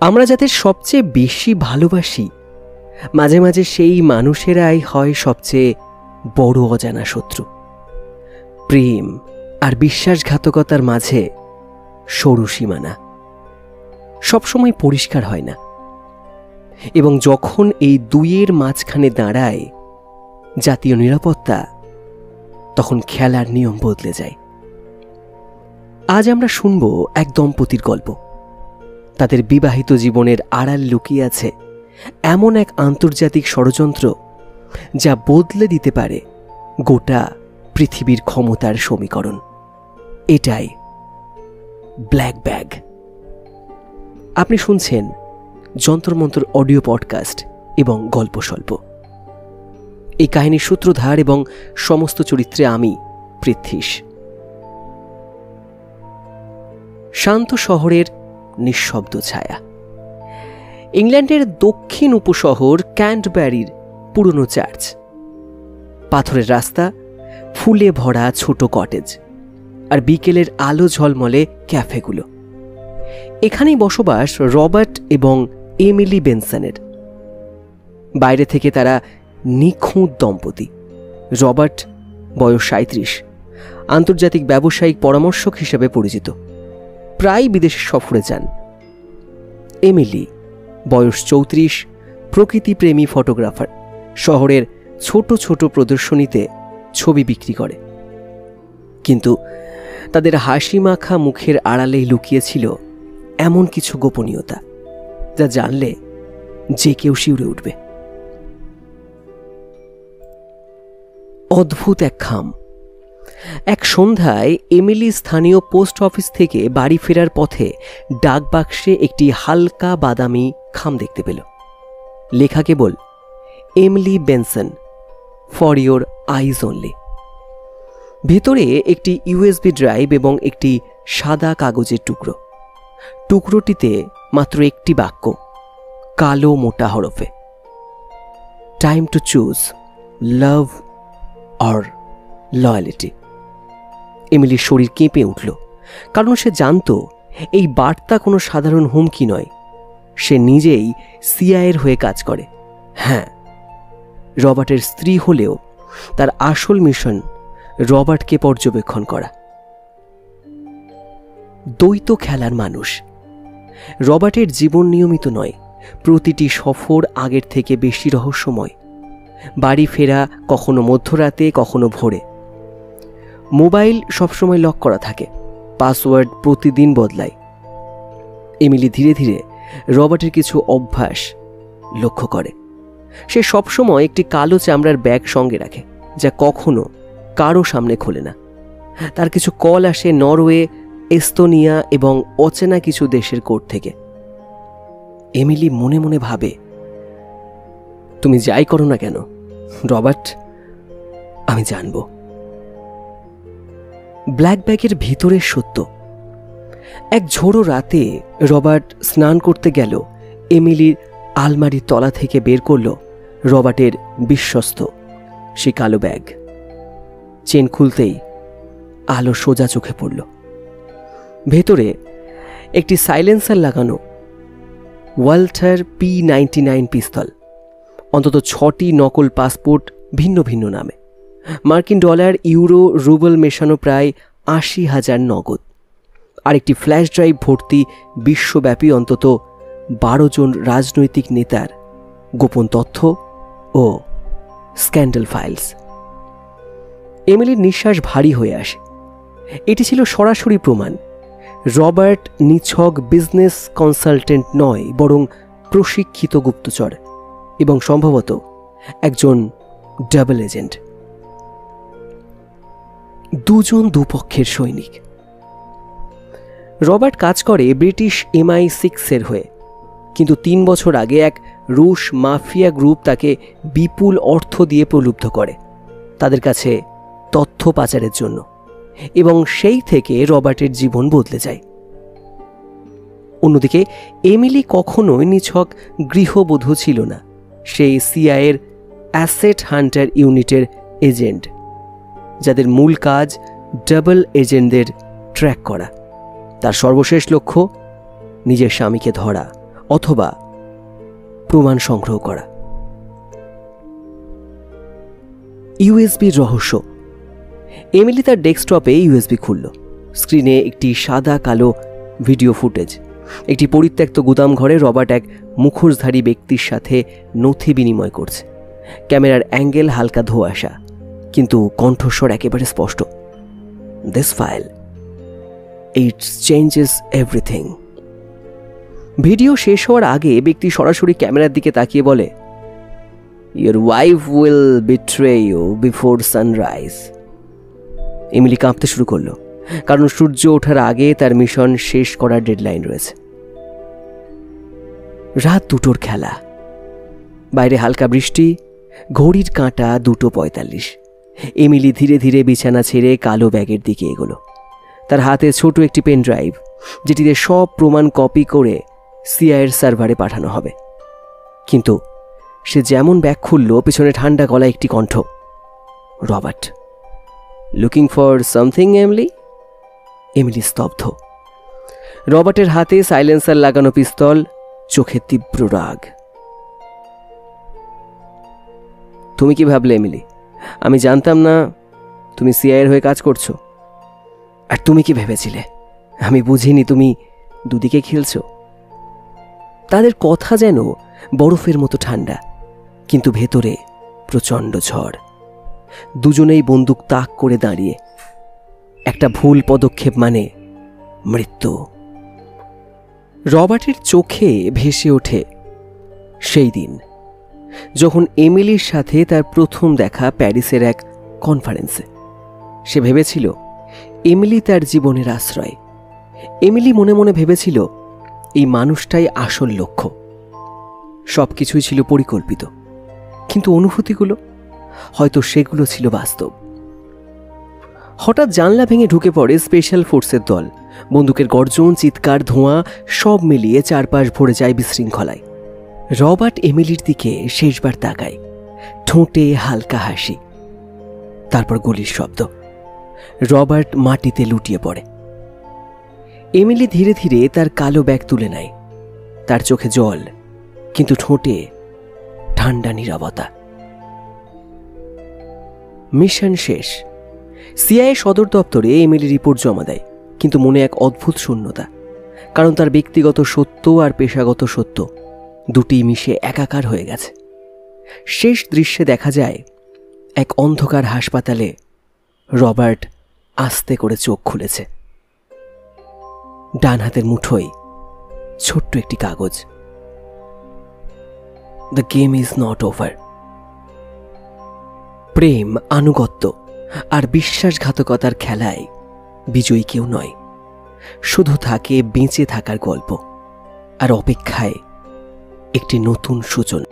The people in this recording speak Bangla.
আমরা যাদের সবচেয়ে বেশি ভালোবাসি মাঝে মাঝে সেই মানুষেরাই হয় সবচেয়ে বড় অজানা শত্রু। প্রেম আর বিশ্বাসঘাতকতার মাঝে সরু সীমানা সবসময় পরিষ্কার হয় না, এবং যখন এই দুইয়ের মাঝখানে দাঁড়ায় জাতীয় নিরাপত্তা, তখন খেলার নিয়ম বদলে যায়। আজ আমরা শুনব এক দম্পতির গল্প। তাদের বিবাহিত জীবনের আড়াল লুকিয়ে আছে এমন এক আন্তর্জাতিক ষড়যন্ত্র যা বদলে দিতে পারে গোটা পৃথিবীর ক্ষমতার সমীকরণ। এটাই ব্ল্যাক ব্যাগ। আপনি শুনছেন যন্ত্রমন্ত্র অডিও পডকাস্ট এবং গল্প স্বল্প। এই কাহিনীর সূত্রধার এবং সমস্ত চরিত্রে আমি পৃথ্বীশ। শান্ত শহরের নিঃশব্দ ছায়া। ইংল্যান্ডের দক্ষিণ উপশহর ক্যান্টারবারির পুরনো চার্চ, পাথরের রাস্তা, ফুলে ভরা ছোট কটেজ আর বিকেলের আলো ঝলমলে ক্যাফেগুলো। এখানেই বসবাস রবার্ট এবং এমিলি বেনসনের। বাইরে থেকে তারা নিখুঁত দম্পতি। রবার্ট বয়স ৩৭, আন্তর্জাতিক ব্যবসায়িক পরামর্শক হিসেবে পরিচিত, প্রায় বিদেশে সফরে যান। এমিলি বয়স ৩৪, প্রকৃতিপ্রেমী ফটোগ্রাফার, শহরের ছোট ছোট প্রদর্শনীতে ছবি বিক্রি করে। কিন্তু তাদের হাসি মাখা মুখের আড়ালেই লুকিয়েছিল এমন কিছু গোপনীয়তা যা জানলে যে কেউ শিউরে উঠবে। অদ্ভুত এক খাম। এক সন্ধ্যায় এমিলি স্থানীয় পোস্ট অফিস থেকে বাড়ি ফেরার পথে ডাক বাক্সে একটি হালকা বাদামি খাম দেখতে পেল। লেখা কেবল Emily Benson, for your eyes only. ভেতরে একটি ইউএসবি ড্রাইভ এবং একটি সাদা কাগজের টুকরো। টুকরোটিতে মাত্র একটি বাক্য, কালো মোটা হরফে, time to choose love or loyalty. এমিলির শরীর কেঁপে উঠল, কারণ সে জানত এই বার্তা কোনো সাধারণ হুমকি নয়। সে নিজেই সিআইএর হয়ে কাজ করে। হ্যাঁ, রবার্টের স্ত্রী হলেও তার আসল মিশন রবার্টকে পর্যবেক্ষণ করা। দ্বৈত খেলার মানুষ। রবার্টের জীবন নিয়মিত নয়, প্রতিটি সফর আগের থেকে বেশি রহস্যময়। বাড়ি ফেরা কখনো মধ্যরাতে, কখনো ভোরে। মোবাইল সবসময় লক করা থাকে, পাসওয়ার্ড প্রতিদিন বদলায়। এমিলি ধীরে ধীরে রবার্টের কিছু অভ্যাস লক্ষ্য করে। সে সবসময় একটি কালো চামড়ার ব্যাগ সঙ্গে রাখে, যা কখনো কারো সামনে খোলে না। তার কিছু কল আসে নরওয়ে, এস্তোনিয়া এবং অচেনা কিছু দেশের কোড থেকে। এমিলি মনে মনে ভাবে, তুমি যাই করো না কেন রবার্ট, আমি জানব। ব্ল্যাক ব্যাগের ভিতরের সত্য। এক ঝোড়ো রাতে রবার্ট স্নান করতে গেল। এমিলির আলমারির তলা থেকে বের করল রবার্টের বিশ্বস্ত সে কালো ব্যাগ। চেন খুলতেই আলো সোজা চোখে পড়ল। ভেতরে একটি সাইলেন্সার লাগানো ওয়াল্টার P99 পিস্তল, অন্তত 6টি নকল পাসপোর্ট ভিন্ন ভিন্ন নামে, মার্কিন ডলার, ইউরো, রুবেল মেশানো প্রায় ৮০,০০০ নগদ, আর একটি ফ্ল্যাশ ড্রাইভ ভর্তি বিশ্বব্যাপী অন্তত 12 জন রাজনৈতিক নেতার গোপন তথ্য ও স্ক্যান্ডাল ফাইলস। এমিলির নিঃশ্বাস ভারী হয়ে আসে। এটি ছিল সরাসরি প্রমাণ রবার্ট নিছক বিজনেস কনসালটেন্ট নয়, বরং প্রশিক্ষিত গুপ্তচর এবং সম্ভবত একজন ডাবল এজেন্ট। দুজন দুপক্ষের সৈনিক। রবার্ট কাজ করে ব্রিটিশ MI6 হয়ে, কিন্তু 3 বছর আগে এক রুশ মাফিয়া গ্রুপ তাকে বিপুল অর্থ দিয়ে প্রলুব্ধ করে তাদের কাছে তথ্য পাচারের জন্য, এবং সেই থেকে রবার্টের জীবন বদলে যায়। অন্যদিকে এমিলি কখনোই নিছক গৃহবধূ ছিল না। সেই সিআইএর অ্যাসেট হান্টার ইউনিটের এজেন্ট, যাদের মূল কাজ ডাবল এজেন্টদের ট্র্যাক করা। তার সর্বশেষ লক্ষ্য নিজের স্বামীকে ধরা, অথবা প্রমাণ সংগ্রহ করা। ইউএসবির রহস্য। এমিলি তার ডেস্কটপে ইউএসবি খুলল। স্ক্রিনে একটি সাদা কালো ভিডিও ফুটেজ। একটি পরিত্যক্ত গুদাম ঘরে রবার্ট এক মুখোশধারী ব্যক্তির সাথে নথি বিনিময় করছে। ক্যামেরার অ্যাঙ্গেল হালকা ধোঁয়াশা, কিন্তু কণ্ঠস্বর একেবারে স্পষ্ট। This file, it changes everything. Video শেষ হওয়ার আগে ব্যক্তি সরাসরি ক্যামেরার দিকে তাকিয়ে বলে, your wife will betray you before sunrise. Emily কাঁপতে শুরু করলো, কারণ সূর্য ওঠার আগে তার মিশন শেষ করার ডেডলাইন রয়েছে। রাত 2টোর খেলা। বাইরে হালকা বৃষ্টি, ঘড়ির কাঁটা 2:45। এমিলি ধীরে ধীরে বিছানা ছেড়ে কালো ব্যাগের দিকে এগোলো। তার হাতে ছোট একটি পেন ড্রাইভ, যেটিতে সব প্রমাণ কপি করে সিআইএর সার্ভারে পাঠানো হবে। কিন্তু সে যেমন ব্যাগ খুলল, পেছনে ঠান্ডা গলায় একটি কণ্ঠ, Robert, looking for something Emily? Emily স্তব্ধ। রবার্টের হাতে সাইলেন্সার লাগানো পিস্তল, চোখে তীব্র রাগ। তুমি কি ভাবলে এমিলি? আমি জানতাম না তুমি সিআইএর হয়ে কাজ করছো। আর তুমি কি ভেবেছিলে আমি বুঝিনি তুমি দুদিকে খেলছো? তাদের কথা যেন বরফের মতো ঠান্ডা, কিন্তু ভেতরে প্রচণ্ড ঝড়। দুজনেই বন্দুক তাক করে দাঁড়িয়ে। একটা ভুল পদক্ষেপ মানে মৃত্যু। রবার্টের চোখে ভেসে ওঠে সেই দিন যখন এমিলির সাথে তার প্রথম দেখা প্যারিসের এক কনফারেন্সে। সে ভেবেছিল এমিলি তার জীবনের আশ্রয়। এমিলি মনে মনে ভেবেছিল এই মানুষটাই আসল লক্ষ্য। সবকিছুই ছিল পরিকল্পিত, কিন্তু অনুভূতিগুলো হয়তো সেগুলো ছিল বাস্তব। হঠাৎ জানলা ভেঙে ঢুকে পড়ে স্পেশাল ফোর্সের দল। বন্দুকের গর্জন, চিৎকার, ধোঁয়া সব মিলিয়ে চারপাশ ভরে যায় বিশৃঙ্খলায়। রবার্ট এমিলির দিকে শেষবার তাকায়, ঠোঁটে হালকা হাসি। তারপর গুলির শব্দ। রবার্ট মাটিতে লুটিয়ে পড়ে। এমিলি ধীরে ধীরে তার কালো ব্যাগ তুলে নেয়। তার চোখে জল, কিন্তু ঠোঁটে ঠান্ডা নীরবতা। মিশন শেষ। সিআইএ সদর দপ্তরে এমিলি রিপোর্ট জমা দেয়, কিন্তু মনে এক অদ্ভুত শূন্যতা। কারণ তার ব্যক্তিগত সত্য আর পেশাগত সত্য দুটি মিশে একাকার হয়ে গেছে। শেষ দৃশ্যে দেখা যায় এক অন্ধকার হাসপাতালে রবার্ট আস্তে করে চোখ খুলেছে। ডান হাতের মুঠোয় ছোট্ট একটি কাগজ। The game is not over. প্রেম, আনুগত্য আর বিশ্বাসঘাতকতার খেলায় বিজয়ী কেউ নয়। শুধু থাকে বেঁচে থাকার গল্প আর অপেক্ষায় একটি নতুন সূচনা।